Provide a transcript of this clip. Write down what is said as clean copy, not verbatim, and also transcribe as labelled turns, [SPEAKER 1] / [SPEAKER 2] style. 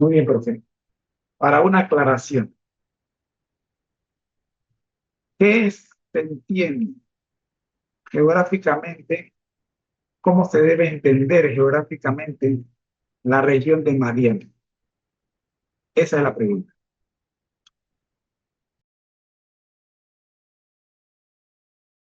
[SPEAKER 1] Muy bien, profe. Para una aclaración, se entiende geográficamente? ¿Cómo se debe entender geográficamente la región de Mariana? Esa es la pregunta.